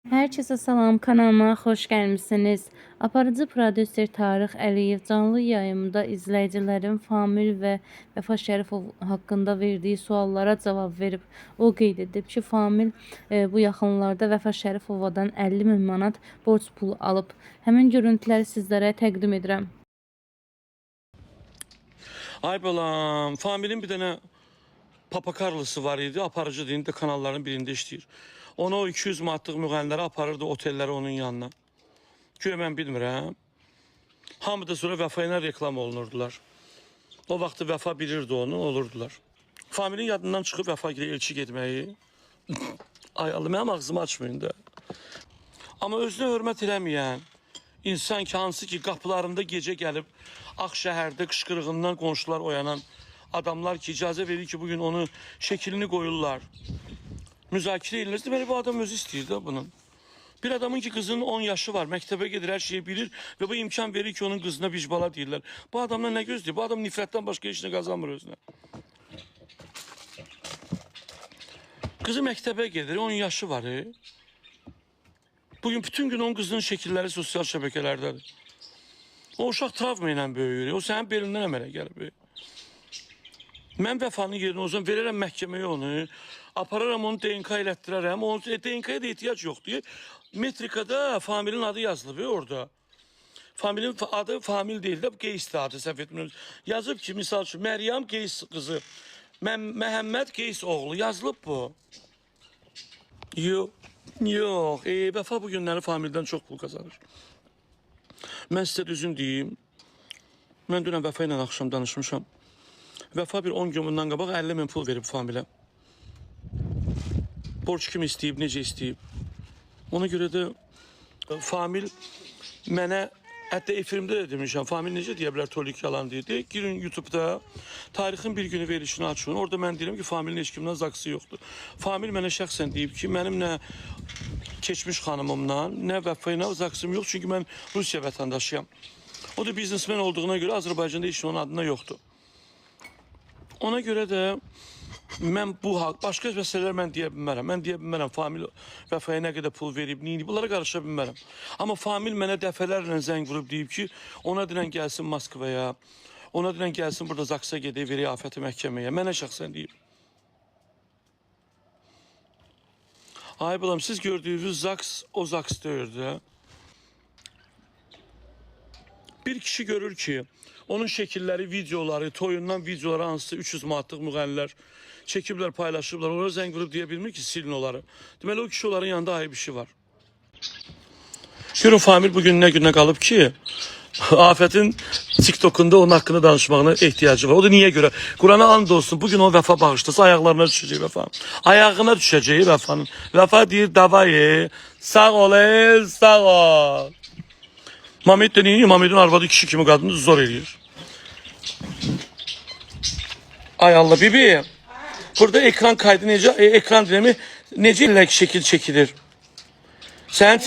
Herkese salam, kanalıma xoş gəlmisiniz. Aparıcı prodüser Tarix Əliyev canlı yayımda izləyicilərin Famil və Vəfa Şərifov haqqında verdiyi suallara cavab verib. O qeyd edib ki, Famil bu yaxınlarda Vəfa Şərifovadan 50.000 manat borc pulu alıb. Həmin görüntüləri sizlərə təqdim edirəm. Ay balam, Familin bir dənə Papa Carlos'u var idi, aparıcı deyində kanalların birində işləyir. Ona o 200 manatlıq müğənniləri aparırdı otellərə onun yanına. Güya mən bilmirəm. Hamı da sonra Vəfa ilə reklam olunurdular. O vaxtı Vəfa bilirdi onu, olurdular. Familin yadından çıxıb Vəfa ilə elçi getməyi. Ay Allah, mənim ağzımı açmayın da. Amma özünə hörmət eləməyən insan ki, hansı ki qapılarında gecə gəlib Ağşəhərdə qışqırığından qonşular oyanan adamlar ki, icazə verir ki, bugün onu şəklini qoyurlar. Müzakirə edilir. Deməli, bu adam özü istəyir də bunun. Bir adamın ki, qızının 10 yaşı var, məktəbə gedir, hər şeyi bilir və bu imkan verir ki, onun qızına bicbala deyirlər. Bu adamla nə gözləyir? Bu adam nifrətdən başqa heç nə qazanmır özünə. Qızı məktəbə gedir, 10 yaşı var. Bugün bütün gün onun qızının şəkilləri sosial şəbəkələrdədir. O uşaq travma ilə böyüyür. O sənin belindən əmələ gəlib. Mən Vəfanın yerinə o zaman verərəm məhkəməyə onu, apararam onu DNK elətdirərəm. Onun DNK'ya da ehtiyac yoxdur. Metrikada Familin adı yazılıb orada. Familin adı Famil deyil də, Qeys'dir adı, səhv etmirəm. Yazıb ki, misal üçün, Məryəm Qeys qızı, Məhəmməd Qeys oğlu yazılıb bu. Yox, yox. Vəfa bu günləri Famildən çox pul qazanır. Mən sizə düzün deyim. Mən dünən Vəfa ilə axşam danışmışam. Vəfa bir 10 gün bundan qabaq 50.000 pul verib Familə. Borc kim istəyib, necə istəyib. Ona görə də Famil mənə, hətta efirimdə də demişəm, Famil necə deyə bilər tolik yalan deyir. Girin YouTube'da Tarixin bir günü verilişini açın. Orada mən deyirəm ki, Familin heç kimdən zaksı yoxdur. Famil mənə şəxsən deyib ki, mənim nə keçmiş xanımımla, nə Vəfa ilə zaksım yox. Çünki mən Rusiya vətəndaşıyam. O da biznesmen olduğuna görə Azərbaycanda heç onun adına yoxdur. Ona görə də mən bu başqa məsələlər mən deyə bilmərəm. Mən deyə bilmərəm Famil Vəfaya nə qədər pul verib, neyini, bunlara qarışa bilmərəm. Amma Famil mənə dəfələrlə zəng vurub deyib ki, ona deyən gəlsin Moskvaya, ona deyən gəlsin burada zaksa gedək, verək afəti məhkəməyə. Mənə şəxsən deyib. Ay balam, siz gördüyünüz zaks o zaks deyirdi. Bir kişi görür ki, onun şəkilləri, videoları, toyundan videoları hansısa 300 manatlıq müğənnilər çəkiblər, paylaşıblar. Onlara zəng vurub deyə bilmir ki, silin onları. Deməli, o kişi onların yanında ayrı bir şey var. Görün, Famil bugün nə günə qalıb ki, afətin TikTok'unda onun haqqında danışmağına ehtiyacı var. O da niyə görə? Qurana and olsun, bugün o Vəfa bağışlasa ayaqlarına düşəcək Vəfa. Ayağına düşəcək Vəfanın. Vəfa deyir, davayı, sağ ol, sağ ol. Mehmet de neyini? Mehmet'in arvadı kişi kimi kadını zor ediyor. Ay Allah bibi. Burada ekran kaydı necə, ekran dilimi necə şəkil çəkilir? Sənin